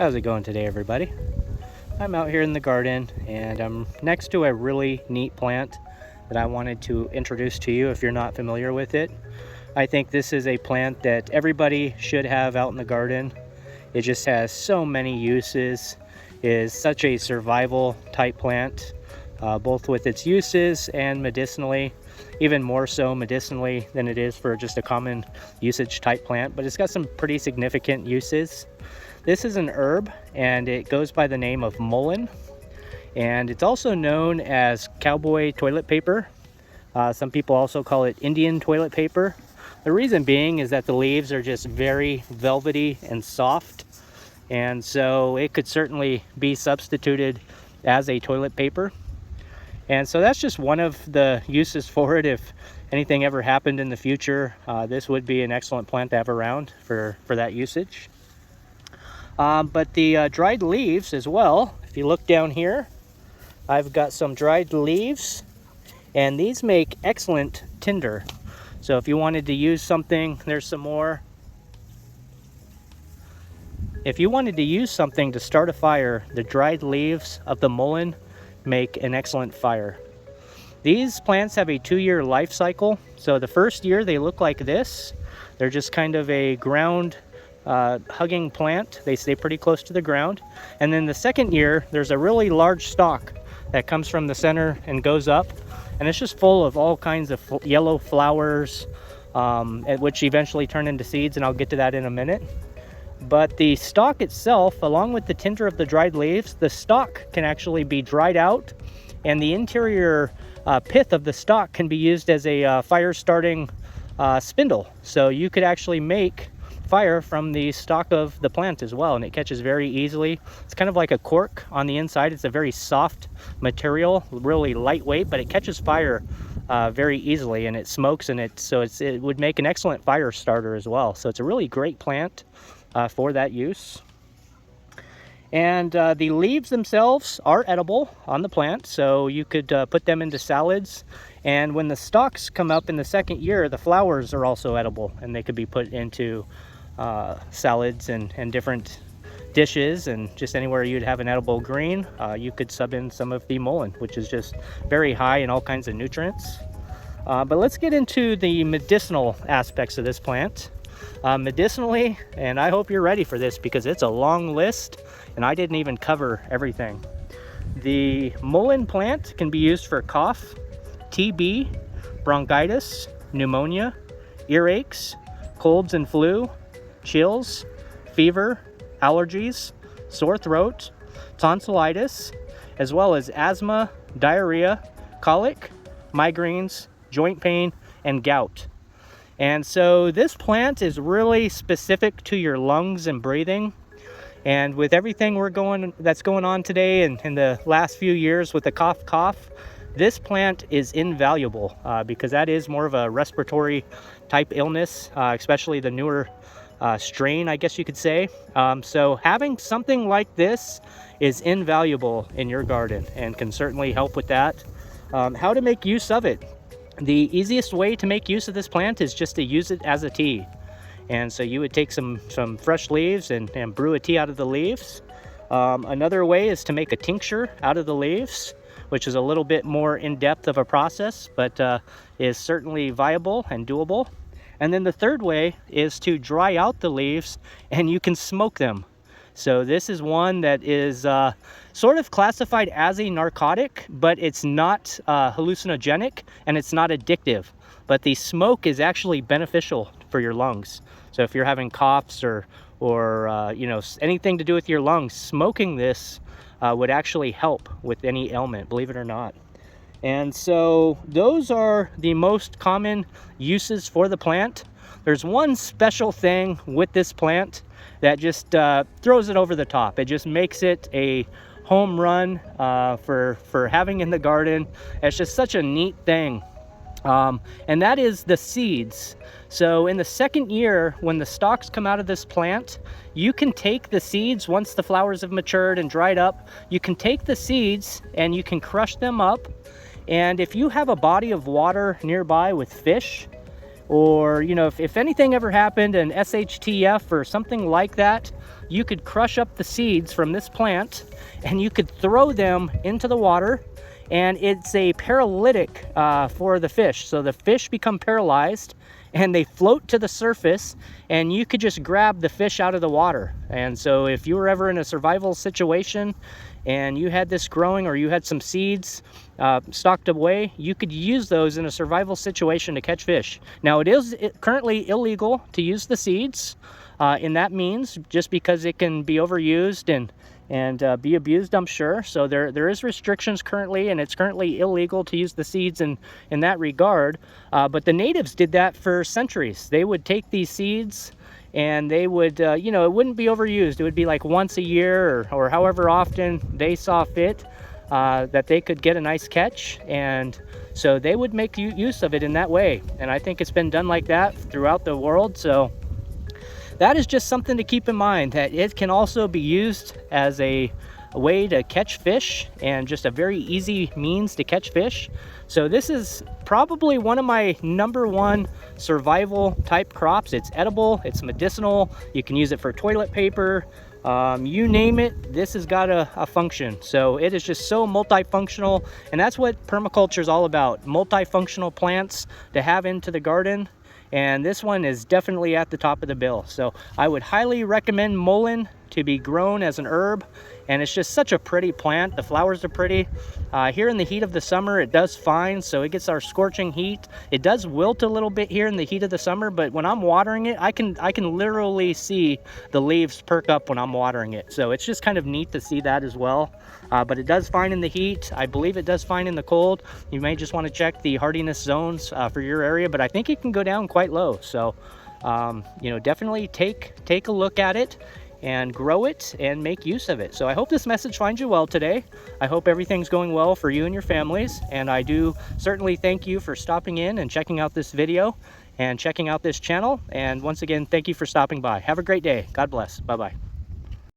How's it going today, everybody? I'm out here in the garden and I'm next to a really neat plant that I wanted to introduce to you if you're not familiar with it. I think this is a plant that everybody should have out in the garden. It just has so many uses. It is such a survival type plant, both with its uses and medicinally, even more so medicinally than it is for just a common usage type plant, but it's got some pretty significant uses. This is an herb and it goes by the name of mullein, and it's also known as cowboy toilet paper. Some people also call it Indian toilet paper. The reason being is that the leaves are just very velvety and soft, and so it could certainly be substituted as a toilet paper. And so that's just one of the uses for it. If anything ever happened in the future, this would be an excellent plant to have around for that usage. But the dried leaves as well, if you look down here, I've got some dried leaves, and these make excellent tinder. So if you wanted to use something, there's some more. If you wanted to use something to start a fire, the dried leaves of the mullein make an excellent fire. These plants have a 2-year life cycle. So the first year they look like this. They're just kind of a ground hugging plant. They stay pretty close to the ground. And then the second year, there's a really large stalk that comes from the center and goes up. And it's just full of all kinds of yellow flowers, which eventually turn into seeds. And I'll get to that in a minute. But the stalk itself, along with the tinder of the dried leaves, the stalk can actually be dried out. And the interior pith of the stalk can be used as a fire starting spindle. So you could actually make fire from the stalk of the plant as well, and it catches very easily. It's kind of like a cork on the inside. It's a very soft material, really lightweight, but it catches fire very easily, and it smokes, and it would make an excellent fire starter as well. So it's a really great plant for that use. And the leaves themselves are edible on the plant, so you could put them into salads. And when the stalks come up in the second year, the flowers are also edible, and they could be put into salads and different dishes, and just anywhere you'd have an edible green, you could sub in some of the mullein, which is just very high in all kinds of nutrients. But let's get into the medicinal aspects of this plant. Medicinally, and I hope you're ready for this because it's a long list and I didn't even cover everything. The mullein plant can be used for cough, TB, bronchitis, pneumonia, earaches, colds and flu, chills, fever, allergies, sore throat, tonsillitis, as well as asthma, diarrhea, colic, migraines, joint pain, and gout. And so this plant is really specific to your lungs and breathing. And with everything that's going on today and in the last few years with the cough, this plant is invaluable because that is more of a respiratory type illness, especially the newer strain, I guess you could say. So having something like this is invaluable in your garden and can certainly help with that. How to make use of it? The easiest way to make use of this plant is just to use it as a tea. And so you would take some fresh leaves and brew a tea out of the leaves. Another way is to make a tincture out of the leaves, which is a little bit more in-depth of a process, but is certainly viable and doable. And then the third way is to dry out the leaves and you can smoke them. So this is one that is sort of classified as a narcotic, but it's not hallucinogenic and it's not addictive. But the smoke is actually beneficial for your lungs. So if you're having coughs or anything to do with your lungs, smoking this would actually help with any ailment, believe it or not. And so those are the most common uses for the plant. There's one special thing with this plant that just throws it over the top. It just makes it a home run for having in the garden. It's just such a neat thing. And that is the seeds. So in the second year, when the stalks come out of this plant, you can take the seeds once the flowers have matured and dried up. You can take the seeds and you can crush them up. And if you have a body of water nearby with fish, or you know, if anything ever happened, an SHTF or something like that, you could crush up the seeds from this plant and you could throw them into the water, and it's a paralytic for the fish. So the fish become paralyzed and they float to the surface, and you could just grab the fish out of the water. And so if you were ever in a survival situation and you had this growing, or you had some seeds stocked away, you could use those in a survival situation to catch fish. Now it is currently illegal to use the seeds in that means, just because it can be overused and be abused, I'm sure. So there is restrictions currently, and it's currently illegal to use the seeds in that regard. But the natives did that for centuries. They would take these seeds and they would, you know, it wouldn't be overused. It would be like once a year or however often they saw fit that they could get a nice catch. And so they would make use of it in that way. And I think it's been done like that throughout the world. So that is just something to keep in mind, that it can also be used as a way to catch fish, and just a very easy means to catch fish. So this is probably one of my #1 survival type crops. It's edible, it's medicinal, you can use it for toilet paper, you name it, this has got a function. So it is just so multifunctional, and that's what permaculture is all about, multifunctional plants to have into the garden. And this one is definitely at the top of the bill. So I would highly recommend mullein to be grown as an herb. And it's just such a pretty plant. The flowers are pretty. Here in the heat of the summer, it does fine. So it gets our scorching heat. It does wilt a little bit here in the heat of the summer, but when I'm watering it, I can literally see the leaves perk up when I'm watering it. So it's just kind of neat to see that as well. But it does fine in the heat. I believe it does fine in the cold. You may just want to check the hardiness zones for your area, but I think it can go down quite low. So, you know, definitely take a look at it and grow it and make use of it. So I hope this message finds you well today. I hope everything's going well for you and your families. And I do certainly thank you for stopping in and checking out this video and checking out this channel. And once again, thank you for stopping by. Have a great day. God bless. Bye-bye.